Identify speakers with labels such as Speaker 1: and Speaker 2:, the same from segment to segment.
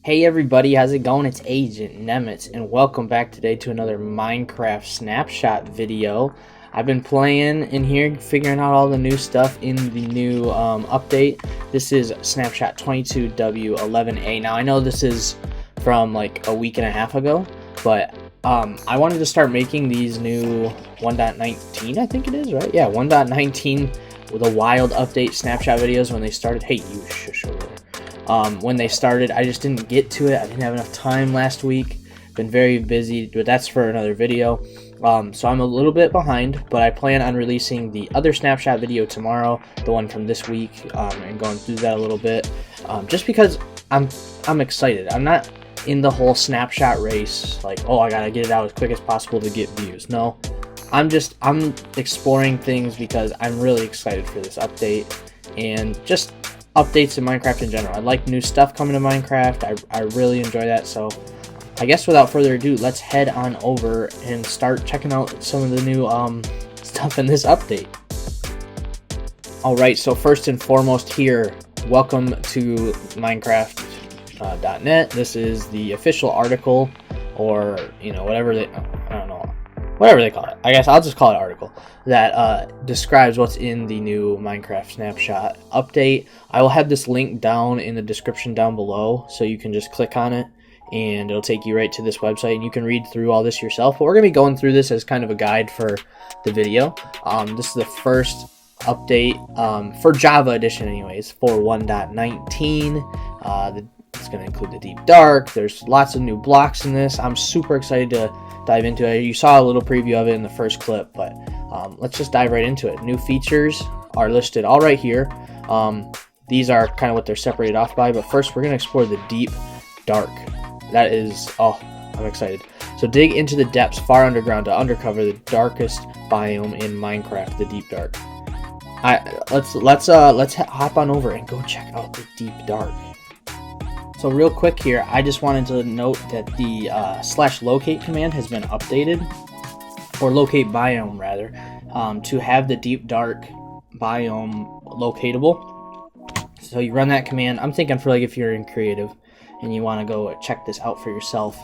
Speaker 1: Hey everybody, how's it going? It's Agent Nemitz, and welcome back today to another Minecraft Snapshot video. I've been playing in here, figuring out all the new stuff in the new update. This is Snapshot 22W11A. Now I know this is from like a week and a half ago, but I wanted to start making these new 1.19, I think it is, right? Yeah, 1.19 with a wild update Snapshot videos when they started. Hey, you shush over there. When they started, I just didn't get to it. I didn't have enough time last week. Been very busy, but that's for another video. So I'm a little bit behind, but I plan on releasing the other Snapshot video tomorrow, the one from this week, and going through that a little bit. Just because I'm excited. I'm not in the whole Snapshot race, like, oh, I gotta get it out as quick as possible to get views. No, I'm exploring things because I'm really excited for this update and just updates in Minecraft in general. I like new stuff coming to Minecraft. I really enjoy that. So I guess without further ado, let's head on over and start checking out some of the new stuff in this update. Alright, so first and foremost here, welcome to Minecraft.net. This is the official article, or whatever they, I don't know, whatever they call it. I guess I'll just call it article that describes what's in the new Minecraft Snapshot update. I will have this link down in the description down below, so you can just click on it and it'll take you right to this website and you can read through all this yourself. But we're going to be going through this as kind of a guide for the video. This is the first update for Java edition anyways, for 1.19. It's going to include the Deep Dark. There's lots of new blocks in this. I'm super excited to dive into it. You saw a little preview of it in the first clip, but let's just dive right into it. New features are listed all right here. These are kind of what they're separated off by, but first we're going to explore the Deep Dark. That is, oh, I'm excited. So dig into the depths far underground to uncover the darkest biome in Minecraft, the Deep Dark. Let's hop on over and go check out the Deep Dark. So real quick here, I just wanted to note that the /locate command has been updated, or locate biome rather, to have the Deep Dark biome locatable. So you run that command. I'm thinking for like if you're in creative and you want to go check this out for yourself,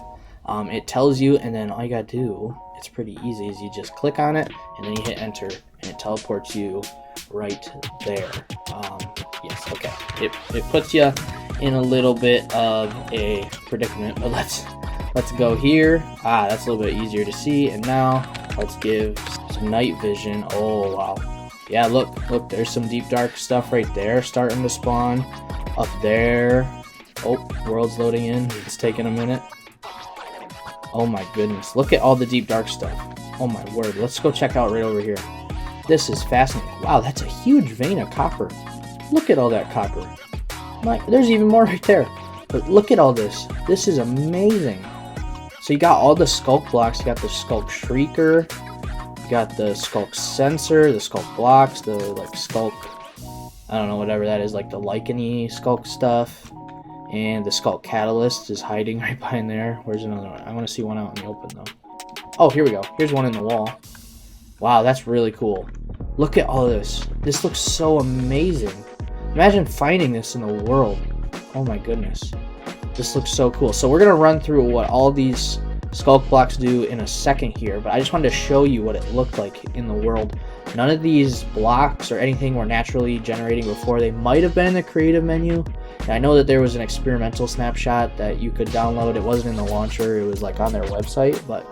Speaker 1: it tells you, and then all you gotta do, it's pretty easy, is you just click on it and then you hit enter and it teleports you right there. Yes, okay. It puts you in a little bit of a predicament, but let's go here. That's a little bit easier to see. And now let's give some night vision. Oh wow, yeah, look, there's some Deep Dark stuff right there starting to spawn up there. Oh, world's loading in. It's taking a minute. Oh my goodness, look at all the Deep Dark stuff. Oh my word, let's go check out right over here. This is fascinating. Wow, that's a huge vein of copper. Look at all that copper. There's even more right there. But look at all this. This is amazing. So you got all the Skulk Blocks. You got the Skulk Shrieker. You got the Skulk Sensor, the Skulk Blocks, the like Skulk, I don't know, whatever that is, like the lichen-y Skulk stuff. And the Skulk Catalyst is hiding right behind there. Where's another one? I want to see one out in the open though. Oh, here we go. Here's one in the wall. Wow, that's really cool. Look at all this. This looks so amazing. Imagine finding this in the world. Oh my goodness. This looks so cool. So we're going to run through what all these Skulk Blocks do in a second here, but I just wanted to show you what it looked like in the world. None of these blocks or anything were naturally generating before. They might have been in the creative menu. And I know that there was an experimental snapshot that you could download. It wasn't in the launcher. It was like on their website, but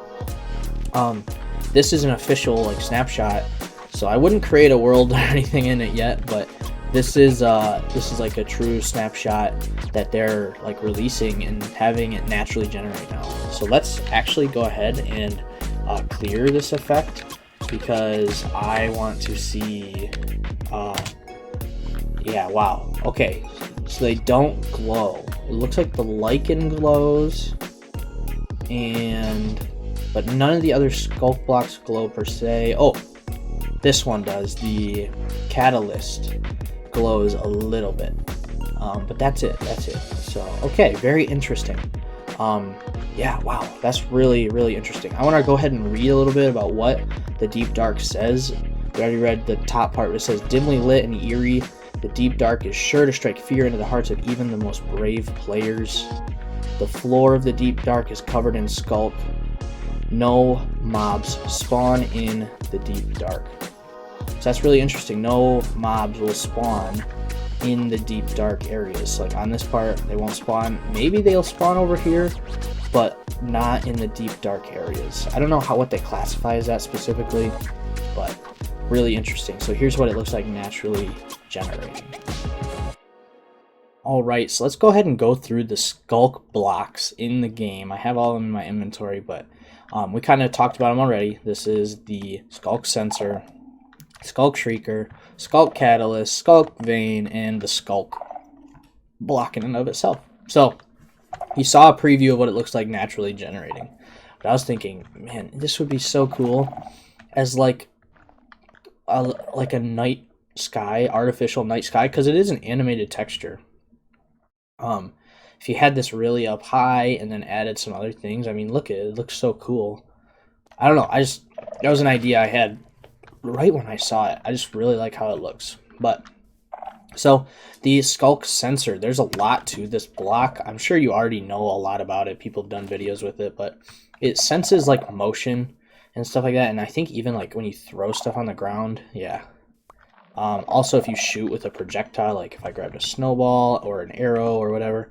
Speaker 1: this is an official like snapshot. So I wouldn't create a world or anything in it yet, but this is like a true snapshot that they're like releasing and having it naturally generate now. So let's actually go ahead and clear this effect because I want to see. Yeah, wow. Okay, so they don't glow. It looks like the lichen glows, but none of the other Skulk Blocks glow per se. Oh, this one does. The Catalyst glows a little bit, but that's it. So okay, very interesting. Yeah, wow, that's really interesting. I want to go ahead and read a little bit about what the Deep Dark says. We already read the top part. It says, dimly lit and eerie, the Deep Dark is sure to strike fear into the hearts of even the most brave players. The floor of the deep dark is covered in skulk. No mobs spawn in the deep dark. So that's really interesting. No mobs will spawn in the deep dark areas. So like on this part, they won't spawn. Maybe they'll spawn over here, but not in the deep dark areas. I don't know what they classify as that specifically, but really interesting. So here's what it looks like naturally generating. Alright, so let's go ahead and go through the Skulk Blocks in the game. I have all of them in my inventory, but we kind of talked about them already. This is the Skulk Sensor, Skulk Shrieker, Skulk Catalyst, Skulk Vein, and the Skulk Block in and of itself. So, you saw a preview of what it looks like naturally generating. But I was thinking, man, this would be so cool as like a night sky, artificial night sky, because it is an animated texture. If you had this really up high and then added some other things, I mean, look at it. It looks so cool. I don't know. That was an idea I had right when I saw it. I just really like how it looks. But so the Skulk Sensor, there's a lot to this block. I'm sure you already know a lot about it. People have done videos with it, but it senses like motion and stuff like that. And I think even like when you throw stuff on the ground, yeah. Also, if you shoot with a projectile, like if I grabbed a snowball or an arrow or whatever,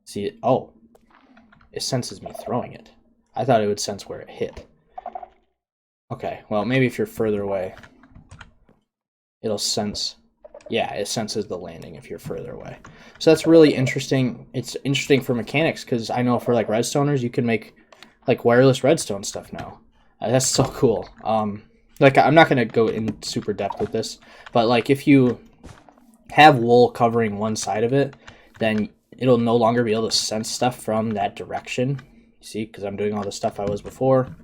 Speaker 1: see it? Oh, it senses me throwing it. I thought it would sense where it hit. Okay, well, maybe if you're further away, it'll sense. Yeah, it senses the landing if you're further away. So that's really interesting. It's interesting for mechanics because I know for like redstoners, you can make like wireless redstone stuff now. That's so cool. Like, I'm not going to go in super depth with this, but like if you have wool covering one side of it, then it'll no longer be able to sense stuff from that direction. You see, because I'm doing all the stuff I was before.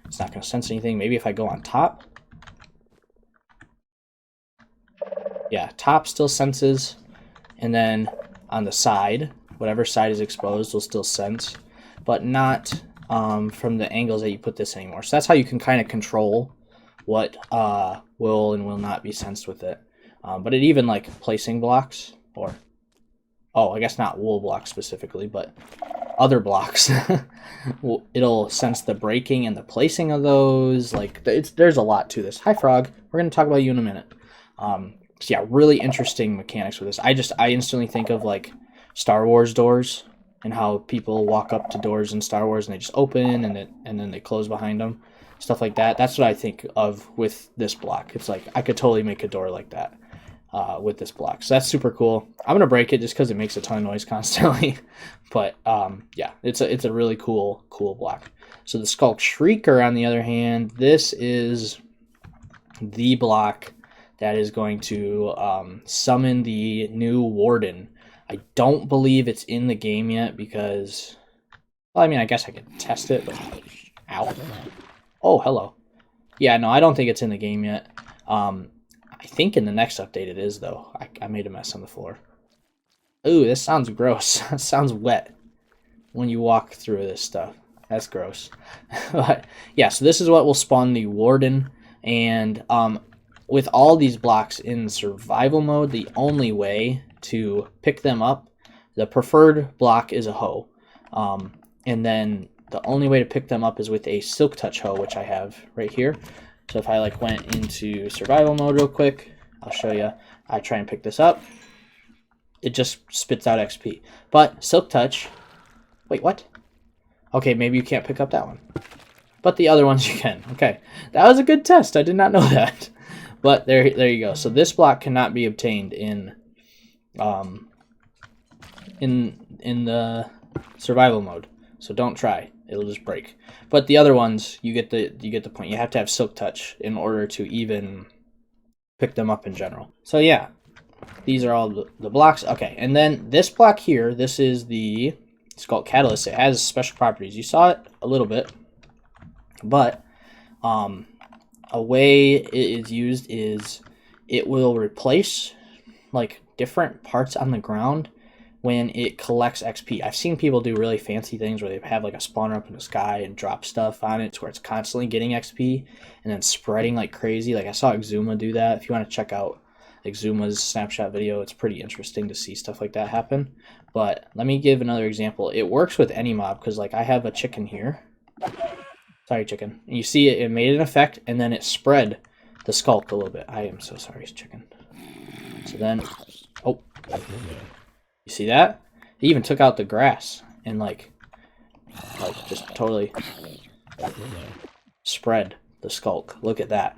Speaker 1: It's not going to sense anything. Maybe if I go on top. Yeah, top still senses. And then on the side, whatever side is exposed will still sense, but not from the angles that you put this anymore. So that's how you can kind of control what will and will not be sensed with it. But it even like placing blocks, or I guess not wool blocks specifically, but other blocks. It'll sense the breaking and the placing of those. Like there's a lot to this. Hi Frog, we're gonna talk about you in a minute. So yeah, really interesting mechanics with this. I instantly think of like Star Wars doors and how people walk up to doors in Star Wars and they just open and then they close behind them. Stuff like that. That's what I think of with this block. It's like I could totally make a door like that with this block. So that's super cool. I'm gonna break it just because it makes a ton of noise constantly. But yeah, it's a really cool block. So the Skulk Shrieker, on the other hand, this is the block that is going to summon the new Warden. I don't believe it's in the game yet because, well, I mean, I guess I could test it, but ow. Oh, hello. Yeah, no, I don't think it's in the game yet. I think in the next update it is, though. I made a mess on the floor. Ooh, this sounds gross. It sounds wet when you walk through this stuff. That's gross. But yeah, so this is what will spawn the Warden. And with all these blocks in survival mode, the only way to pick them up, the preferred block is a hoe. And then the only way to pick them up is with a Silk Touch hoe, which I have right here. So if I like went into survival mode real quick, I'll show you. I try and pick this up. It just spits out XP. But Silk Touch, wait, what? Okay, maybe you can't pick up that one. But the other ones you can. Okay, that was a good test. I did not know that. But there you go. So this block cannot be obtained in the survival mode. So don't try. It'll just break. But the other ones, you get the point. You have to have Silk Touch in order to even pick them up in general. So yeah, these are all the blocks. Okay, and then this block here, this is the Skulk Catalyst. It has special properties. You saw it a little bit, but a way it is used is it will replace like different parts on the ground when it collects XP. I've seen people do really fancy things where they have like a spawner up in the sky and drop stuff on it to where it's constantly getting XP and then spreading like crazy. Like I saw Exuma do that. If you want to check out Exuma's Snapshot video, it's pretty interesting to see stuff like that happen. But let me give another example. It works with any mob because like I have a chicken here. Sorry, chicken. And you see it made an effect and then it spread the skulk a little bit. I am so sorry, chicken. So then, oh, you see that? It even took out the grass and like just totally spread the skulk. Look at that.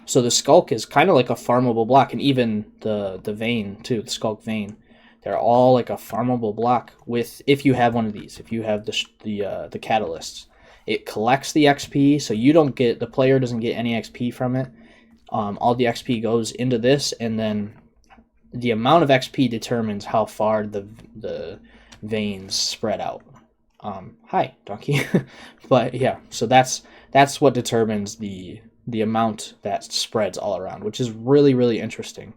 Speaker 1: So the skulk is kind of like a farmable block, and even the vein too, the skulk vein. They're all like a farmable block with, if you have one of these, if you have the catalysts. It collects the XP, so you don't get, the player doesn't get any XP from it. All the XP goes into this, and then the amount of XP determines how far the veins spread out. Hi, donkey. But yeah, so that's what determines the amount that spreads all around, which is really, really interesting.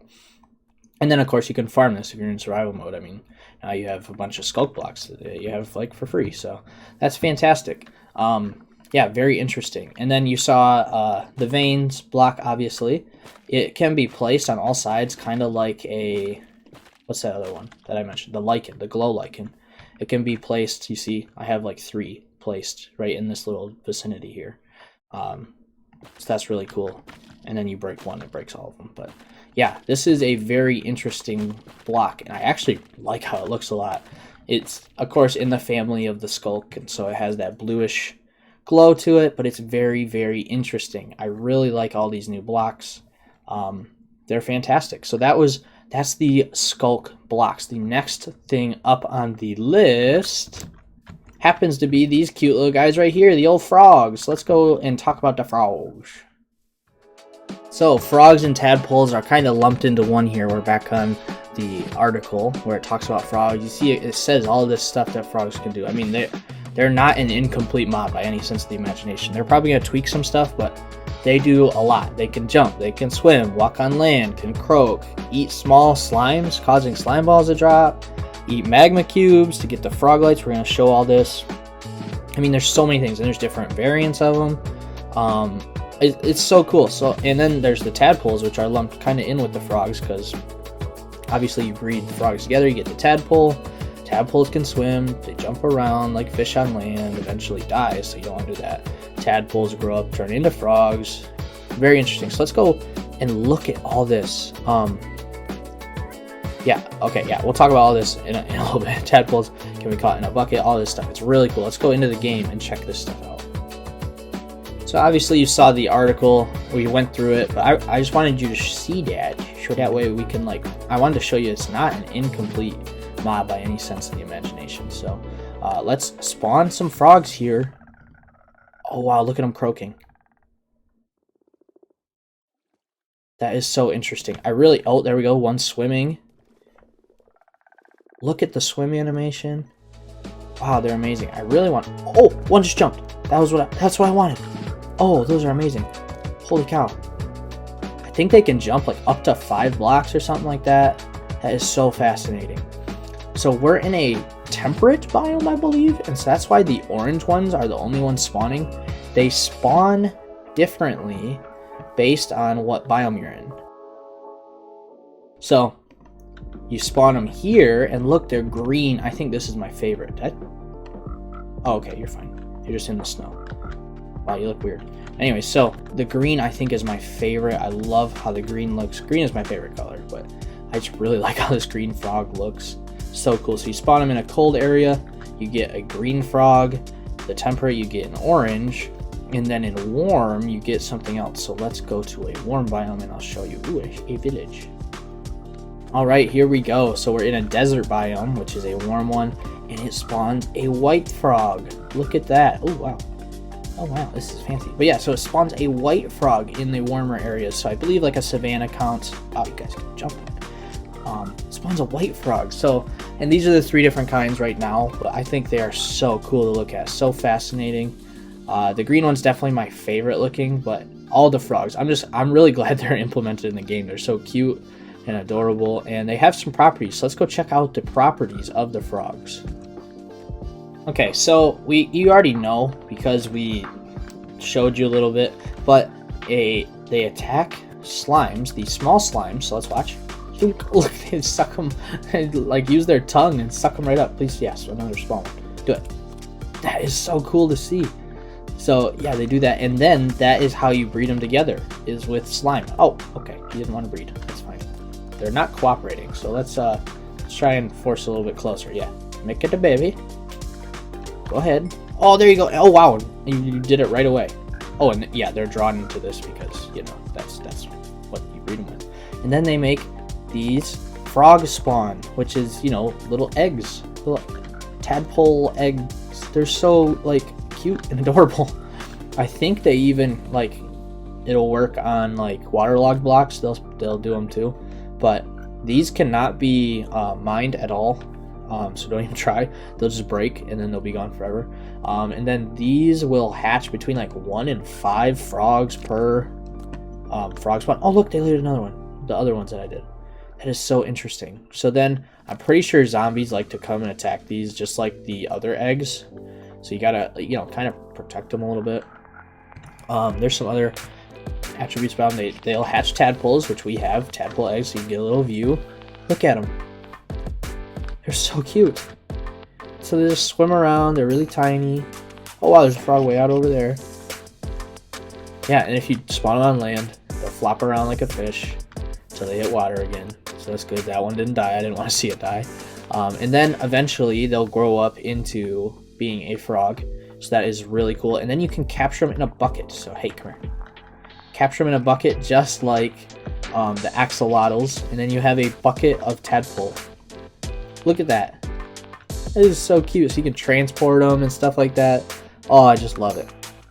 Speaker 1: And then, of course, you can farm this if you're in survival mode. I mean, now you have a bunch of Skulk Blocks that you have, like, for free. So that's fantastic. Yeah, very interesting. And then you saw the veins block, obviously. It can be placed on all sides, kind of like a... What's that other one that I mentioned? The lichen, the glow lichen. It can be placed, you see, I have, like, 3 placed right in this little vicinity here. So that's really cool. And then you break one, it breaks all of them. But yeah, this is a very interesting block, and I actually like how it looks a lot. It's, of course, in the family of the Skulk, and so it has that bluish glow to it, but it's very, very interesting. I really like all these new blocks. They're fantastic. So that's the Skulk Blocks. The next thing up on the list happens to be these cute little guys right here, the old frogs. Let's go and talk about the frogs. So frogs and tadpoles are kind of lumped into one here. We're back on the article where it talks about frogs. You see it says all this stuff that frogs can do. I mean, they're not an incomplete mob by any sense of the imagination. They're probably going to tweak some stuff, but they do a lot. They can jump, they can swim, walk on land, can croak, eat small slimes, causing slime balls to drop, eat magma cubes to get the frog lights. We're going to show all this. I mean, there's so many things, and there's different variants of them. It's so cool. So, and then there's the tadpoles, which are lumped kind of in with the frogs, because obviously you breed frogs together, you get the tadpole. Tadpoles can swim, they jump around like fish on land, eventually die, so you don't want to do that. Tadpoles grow up, turn into frogs. Very interesting. So let's go and look at all this. Yeah, okay, yeah, we'll talk about all this in a little bit. Tadpoles can be caught in a bucket, all this stuff. It's really cool. Let's go into the game and check this stuff out. So obviously you saw the article, we went through it, but I just wanted you to see that, so that way we can, like, I wanted to show you it's not an incomplete mob by any sense of the imagination. So let's spawn some frogs here. Oh wow, look at them croaking. That is so interesting. Oh, there we go, one swimming. Look at the swim animation. Wow, they're amazing. I really want... Oh, one just jumped. That's what I wanted. Oh, those are amazing. Holy cow. I think they can jump like up to 5 blocks or something like that. That is so fascinating. So we're in a temperate biome, I believe, and so that's why the orange ones are the only ones spawning. They spawn differently based on what biome you're in. So you spawn them here, and look, they're green. I think this is my favorite. Oh, okay, you're fine. You're just in the snow. Wow, you look weird. Anyway, so the green I think is my favorite. I love how the green looks. Green is my favorite color, but I just really like how this green frog looks. So cool. So you spawn them in a cold area, you get a green frog. The temperate, you get an orange. And then in warm, you get something else. So let's go to a warm biome and I'll show you. Ooh, a village. All right, here we go. So we're in a desert biome, which is a warm one, and it spawns a white frog. Look at that. Oh, wow. Oh, wow, this is fancy. But yeah, so it spawns a white frog in the warmer areas. So I believe like a savanna counts. Oh, you guys can jump. Spawns a white frog. So, and these are the 3 different kinds right now, but I think they are so cool to look at. So fascinating. The green one's definitely my favorite looking, but all the frogs, I'm really glad they're implemented in the game. They're so cute and adorable, and they have some properties. So let's go check out the properties of the frogs. Okay, so you already know because we showed you a little bit, but they attack slimes, these small slimes. So let's watch. Look, they suck them, like use their tongue and suck them right up. Please, yes, another spawn. Do it. That is so cool to see. So yeah, they do that, and then that is how you breed them together, is with slime. Oh, okay, he didn't want to breed. That's fine. They're not cooperating, so let's try and force a little bit closer. Yeah, make it a baby. Go ahead. Oh, there you go. Oh wow, you did it right away. Oh, and yeah, they're drawn into this because, you know, that's what you breed them with. And then they make these frog spawn, which is, you know, little eggs, little tadpole eggs. They're so like cute and adorable. I think they even like it'll work on like waterlogged blocks. They'll do them too, but these cannot be mined at all. So don't even try. They'll just break and then they'll be gone forever. And then these will hatch between like 1 and 5 frogs per frog spawn. Oh look, they laid another one. The other ones that I did. That is so interesting. So then I'm pretty sure zombies like to come and attack these just like the other eggs. So you gotta, you know, kind of protect them a little bit. There's some other attributes about them. They'll hatch tadpoles, which we have tadpole eggs, so you can get a little view. Look at them. They're so cute. So they just swim around. They're really tiny. Oh wow, there's a frog way out over there. Yeah, and if you spawn them on land, they'll flop around like a fish until they hit water again. So that's good. That one didn't die. I didn't want to see it die. And then eventually they'll grow up into being a frog. So that is really cool. And then you can capture them in a bucket. So hey, come here. Capture them in a bucket just like the axolotls. And then you have a bucket of tadpole. Look at that. That is so cute. So you can transport them and stuff like that. Oh, I just love it.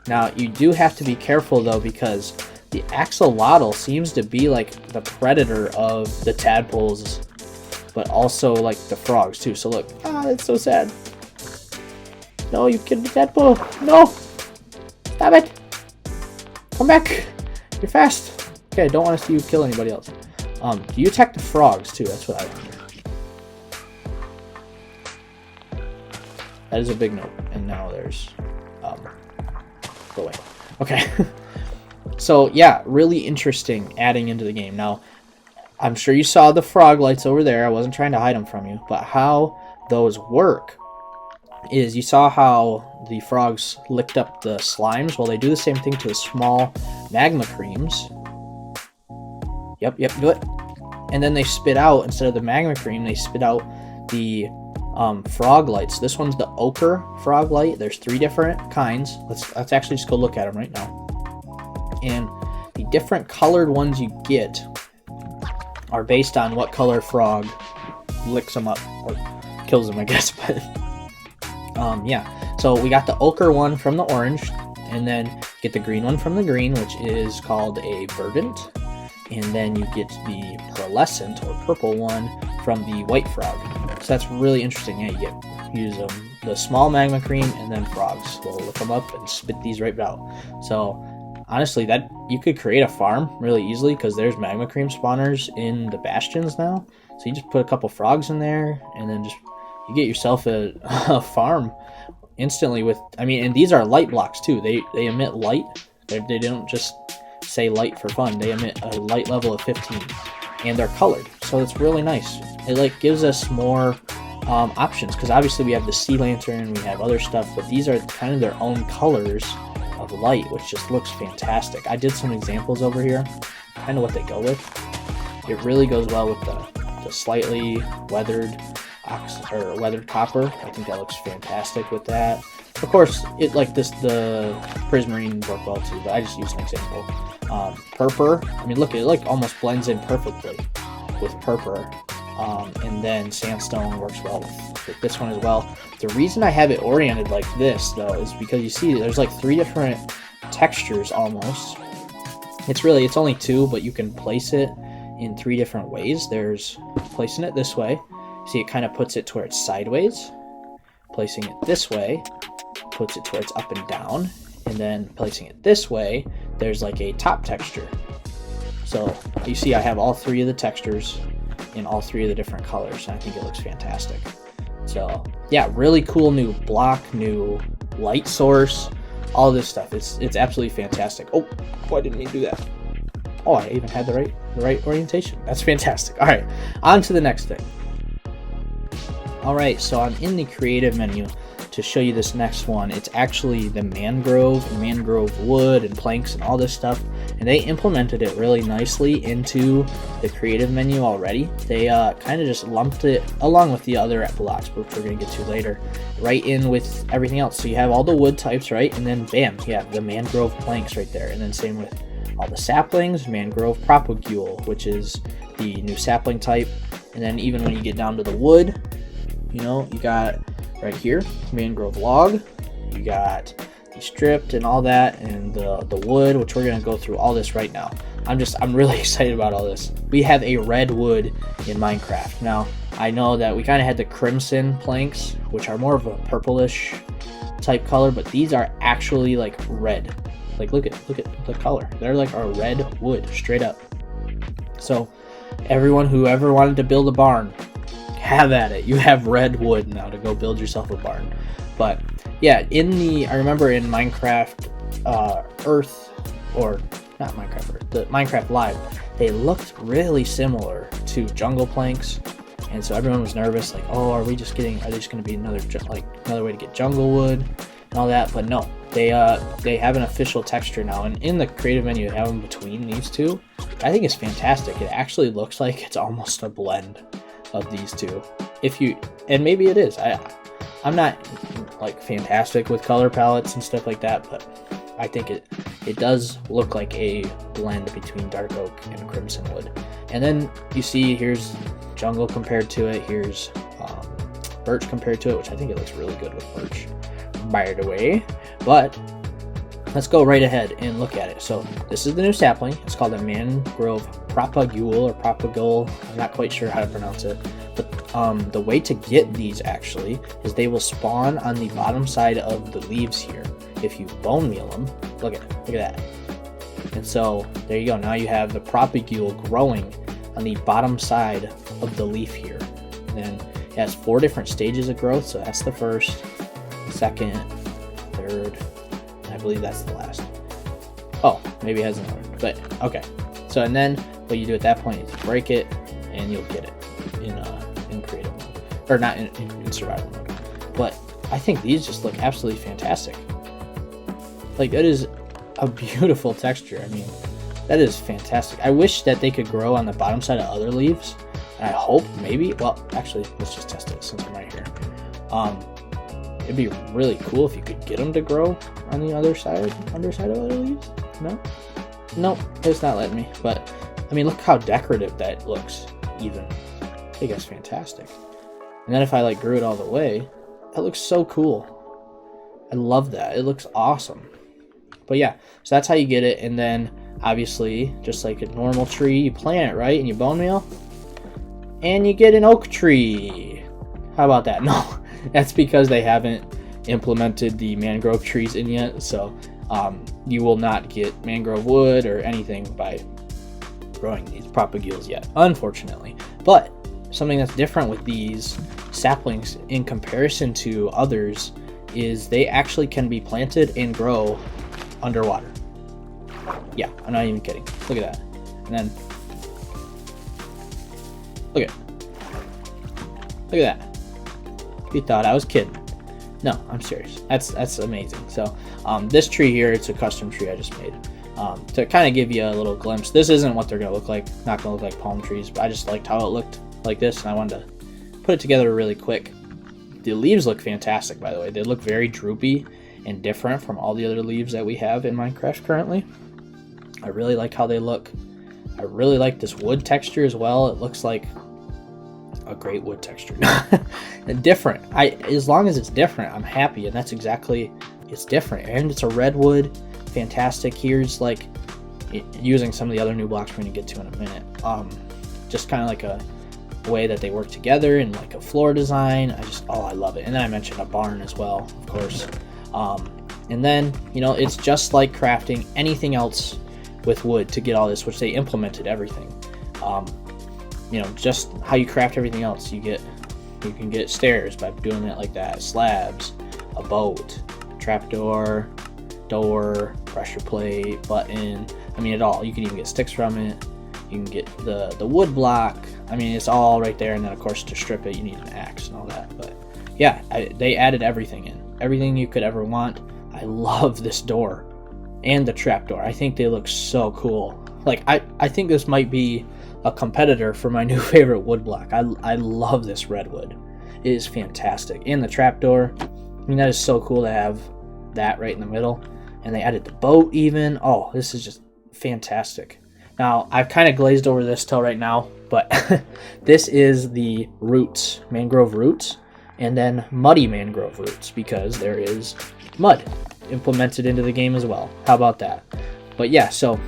Speaker 1: Now, you do have to be careful, though, because the axolotl seems to be like the predator of the tadpoles, but also like the frogs, too. So look. Ah, that's so sad. No, you killed the tadpole. No. Stop it. Come back. You're fast. Okay, I don't want to see you kill anybody else. Do you attack the frogs, too? That's what I wonder. That is a big note, and now there's, go away. Okay, so yeah, really interesting adding into the game. Now, I'm sure you saw the frog lights over there. I wasn't trying to hide them from you, but how those work is you saw how the frogs licked up the slimes. Well, they do the same thing to the small magma creams. Yep, do it. And then they spit out, instead of the magma cream, they spit out the frog lights. This one's the ochre frog light. There's 3 different kinds. Let's actually just go look at them right now. And the different colored ones you get are based on what color frog licks them up or kills them, I guess. But yeah. So we got the ochre one from the orange, and then get the green one from the green, which is called a verdant. And then you get the pearlescent or purple one from the white frog. So that's really interesting. Yeah, use the small magma cream and then frogs. We'll lift them up and spit these right out. So honestly, that you could create a farm really easily because there's magma cream spawners in the bastions now. So you just put a couple frogs in there and then just you get yourself a farm instantly with. I mean, and these are light blocks too. They emit light. They don't just say light for fun. They emit a light level of 15, and they're colored. So it's really nice. It like gives us more options because obviously we have the sea lantern, we have other stuff, but these are kind of their own colors of light, which just looks fantastic. I did some examples over here, kind of what they go with. It really goes well with the slightly weathered weathered copper. I think that looks fantastic with that. Of course, it like this, the prismarine work well too, but I just used an example. Purple, I mean, look, it like almost blends in perfectly with purple. And then sandstone works well with this one as well. The reason I have it oriented like this, though, is because you see there's like 3 different textures almost. It's only 2, but you can place it in 3 different ways. There's placing it this way. See, it kind of puts it to where it's sideways. Placing it this way puts it to where it's up and down. And then placing it this way, there's like a top texture. So you see I have all 3 of the textures in all 3 of the different colors, and I think it looks fantastic. So yeah, really cool new block, new light source, all this stuff. It's absolutely fantastic. Oh, why didn't he do that? Oh, I even had the right orientation. That's fantastic. All right, on to the next thing. All right, so I'm in the creative menu to show you this next one. It's actually the mangrove and mangrove wood and planks and all this stuff, and they implemented it really nicely into the creative menu already. They kind of just lumped it along with the other blocks, which we're going to get to later, right in with everything else. So you have all the wood types, right, and then bam, you have the mangrove planks right there, and then same with all the saplings, Mangrove Propagule, which is the new sapling type. And then even when you get down to the wood, you know, you got right here mangrove log, you got the stripped and all that, and the wood, which we're going to go through all this right now. I'm really excited about all this. We have a red wood in Minecraft. Now I know that we kind of had the crimson planks, which are more of a purplish type color, but these are actually like red. Like look at the color. They're like a red wood straight up. So everyone who ever wanted to build a barn, have at it. You have red wood now to go build yourself a barn. But yeah, I remember in Minecraft Earth, or not Minecraft Earth, the Minecraft Live, they looked really similar to jungle planks, and so everyone was nervous, like, oh, are they just going to be another way to get jungle wood and all that? But no, they have an official texture now, and in the creative menu they have them between these two. I think it's fantastic. It actually looks like it's almost a blend of these two, and maybe it is. I'm not like fantastic with color palettes and stuff like that, but I think it does look like a blend between dark oak and crimson wood. And then you see here's jungle compared to it, here's birch compared to it, which I think it looks really good with birch, by the way. But let's go right ahead and look at it. So this is the new sapling. It's called a Mangrove Propagule or Propagule. I'm not quite sure how to pronounce it. But the way to get these actually is they will spawn on the bottom side of the leaves here. If you bone meal them, look at that. And so there you go. Now you have the Propagule growing on the bottom side of the leaf here. And then it has 4 different stages of growth. So that's the first, second, third, I believe that's the last. Oh, maybe it has another, but okay. So, and then what you do at that point is you break it and you'll get it in creative mode, or not in survival mode. But I think these just look absolutely fantastic. Like, that is a beautiful texture. I mean, that is fantastic. I wish that they could grow on the bottom side of other leaves. And I hope maybe, well, actually, let's just test it since I'm right here. It'd be really cool if you could get them to grow on the underside of other leaves. No, it's not letting me. But I mean, look how decorative that looks. Even, I think that's fantastic. And then if I like grew it all the way, that looks so cool. I love that. It looks awesome. But yeah, so that's how you get it. And then obviously, just like a normal tree, you plant it, right, and you bone meal, and you get an oak tree. How about that? No. That's because they haven't implemented the mangrove trees in yet, so you will not get mangrove wood or anything by growing these propagules yet, unfortunately. But something that's different with these saplings in comparison to others is they actually can be planted and grow underwater. Yeah, I'm not even kidding. Look at that. And then look at that. You thought I was kidding. No, I'm serious. That's amazing. So this tree here, it's a custom tree I just made to kind of give you a little glimpse. This isn't what they're gonna look like. Not gonna look like palm trees, but I just liked how it looked like this, and I wanted to put it together really quick. The leaves look fantastic, by the way. They look very droopy and different from all the other leaves that we have in Minecraft currently. I really like how they look. I really like this wood texture as well. It looks like a great wood texture. And different. As long as it's different, I'm happy, and that's exactly, it's different, and it's a red wood. Fantastic. Here's like using some of the other new blocks we're gonna get to in a minute. Just kind of like a way that they work together and like a floor design. I love it. And then I mentioned a barn as well, of course. And then, it's just like crafting anything else with wood to get all this, which they implemented everything. Just how you craft everything else. You can get stairs by doing it like that, slabs, a boat, trapdoor, door, pressure plate, button, I mean, at all. You can even get sticks from it. You can get the wood block. I mean, it's all right there. And then, of course, to strip it, you need an axe and all that. But yeah, they added everything in. Everything you could ever want. I love this door and the trapdoor. I think they look so cool. Like, I think this might be a competitor for my new favorite wood block. I love this redwood. It is fantastic. And the trapdoor, I mean, that is so cool to have that right in the middle. And they added the boat even. Oh, this is just fantastic. Now, I've kind of glazed over this till right now, but this is the roots, mangrove roots, and then muddy mangrove roots, because there is mud implemented into the game as well. How about that? But yeah, so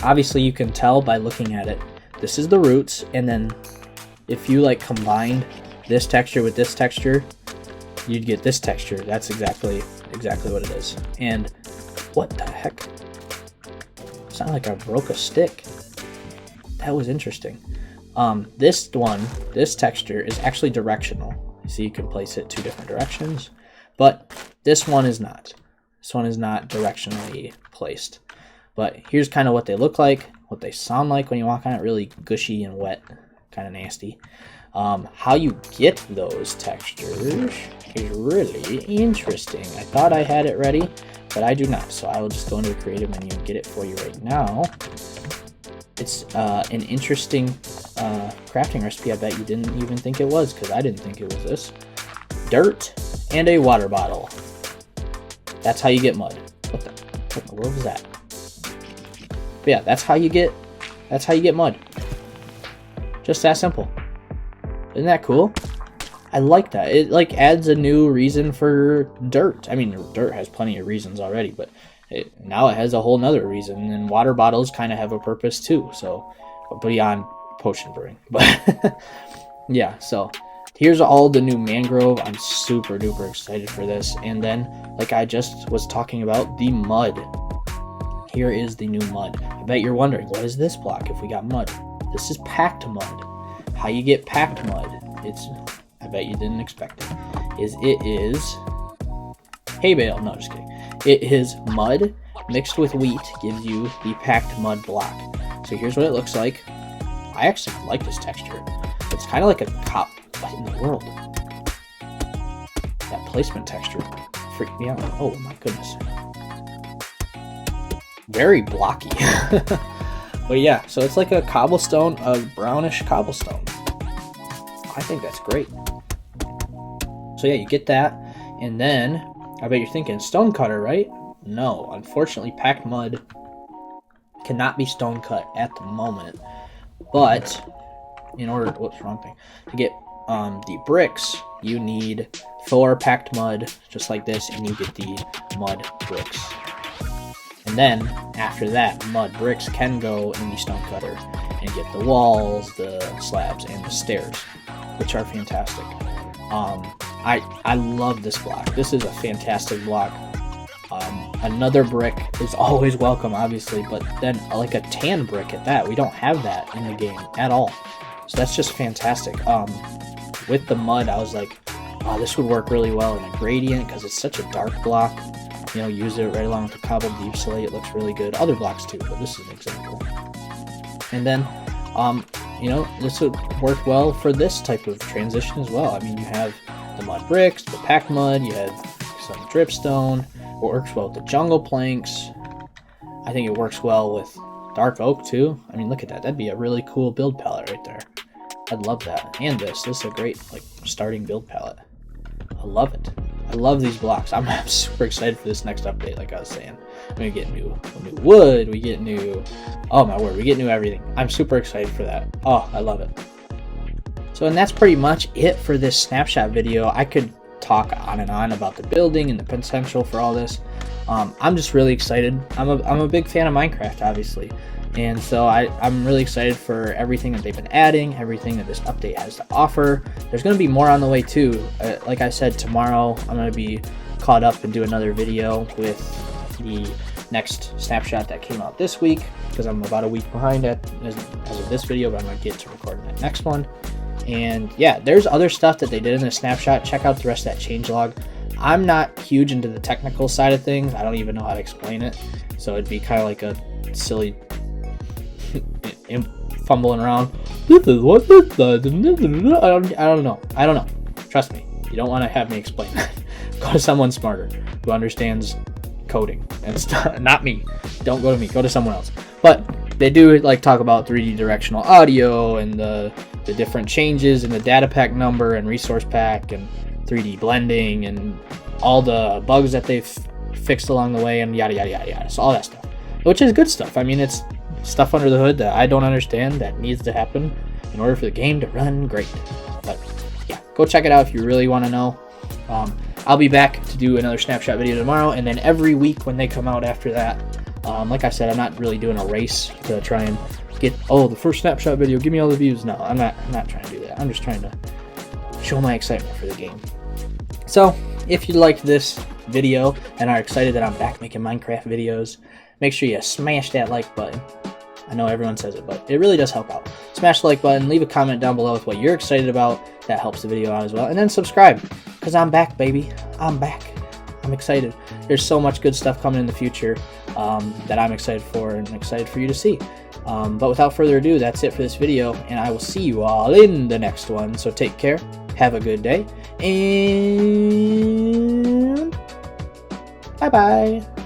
Speaker 1: obviously you can tell by looking at it. This is the roots, and then if you like combined this texture with this texture, you'd get this texture. That's exactly what it is. And what the heck? Sounded like I broke a stick. That was interesting. This texture is actually directional. You see, you can place it 2 different directions, but this one is not. This one is not directionally placed. But here's kind of what they look like, what they sound like when you walk on it. Really gushy and wet, kind of nasty. How you get those textures is really interesting. I thought I had it ready, but I do not. So I will just go into the creative menu and get it for you right now. It's an interesting crafting recipe. I bet you didn't even think it was, because I didn't think it was this. Dirt and a water bottle. That's how you get mud. What the world is that? But yeah, that's how you get mud. Just that simple. Isn't that cool? I like that. It like adds a new reason for dirt. I mean, dirt has plenty of reasons already, but now it has a whole nother reason. And water bottles kind of have a purpose too. So beyond potion brewing, but yeah. So here's all the new mangrove. I'm super duper excited for this. And then, like I just was talking about, the mud. Here is the new mud. I bet you're wondering, what is this block if we got mud? This is packed mud. How you get packed mud? I bet you didn't expect it. It is hay bale. No, just kidding. It is mud mixed with wheat, gives you the packed mud block. So here's what it looks like. I actually like this texture. It's kind of like a cop. What in the world? That placement texture freaked me out. Oh my goodness. Very blocky. But yeah, so it's like a cobblestone, a brownish cobblestone. I think that's great. So yeah, you get that, and then I bet you're thinking stone cutter, right? No, unfortunately, packed mud cannot be stone cut at the moment. But in order, to get the bricks, you need 4 packed mud, just like this, and you get the mud bricks. And then, after that, mud bricks can go in the stone cutter and get the walls, the slabs, and the stairs, which are fantastic. I love this block. This is a fantastic block. Another brick is always welcome, obviously, but then like a tan brick at that. We don't have that in the game at all. So that's just fantastic. With the mud, I was like, oh, this would work really well in a gradient because it's such a dark block. You know, use it right along with the cobbled deep slate. It looks really good. Other blocks too, but this is an example. And then, you know, this would work well for this type of transition as well. I mean, you have the mud bricks, the packed mud, you have some dripstone. It works well with the jungle planks. I think it works well with dark oak too. I mean, look at that. That'd be a really cool build palette right there. I'd love that. And this is a great like starting build palette. I love it. I love these blocks. I'm super excited for this next update. Like I was saying, we get new wood. We get new. Oh my word, we get new everything. I'm super excited for that. Oh, I love it. So, and that's pretty much it for this snapshot video. I could talk on and on about the building and the potential for all this. I'm just really excited. I'm a big fan of Minecraft, obviously. And so I'm really excited for everything that they've been adding, everything that this update has to offer. There's going to be more on the way too. Like I said, tomorrow I'm going to be caught up and do another video with the next snapshot that came out this week, because I'm about a week behind as of this video, but I'm going to get to recording that next one. And yeah, there's other stuff that they did in the snapshot. Check out the rest of that changelog. I'm not huge into the technical side of things. I don't even know how to explain it. So it'd be kind of like a silly fumbling around. This is what this does. I don't know. Trust me, you don't want to have me explain that. Go to someone smarter who understands coding and stuff. Not me. Don't go to me. Go to someone else. But they do like talk about 3D directional audio and the different changes in the data pack number and resource pack and 3D blending and all the bugs that they've fixed along the way and yada yada yada yada. So all that stuff, which is good stuff. I mean, it's stuff under the hood that I don't understand that needs to happen in order for the game to run great. But yeah, go check it out if you really want to know. I'll be back to do another Snapshot video tomorrow, and then every week when they come out after that, like I said, I'm not really doing a race to try and get, the first Snapshot video, give me all the views. No, I'm not trying to do that. I'm just trying to show my excitement for the game. So if you liked this video and are excited that I'm back making Minecraft videos, make sure you smash that like button. I know everyone says it, but it really does help out. Smash the like button, leave a comment down below with what you're excited about. That helps the video out as well. And then subscribe, because I'm back, baby. I'm back. I'm excited. There's so much good stuff coming in the future that I'm excited for and excited for you to see. But without further ado, that's it for this video, and I will see you all in the next one. So take care, have a good day, and bye-bye.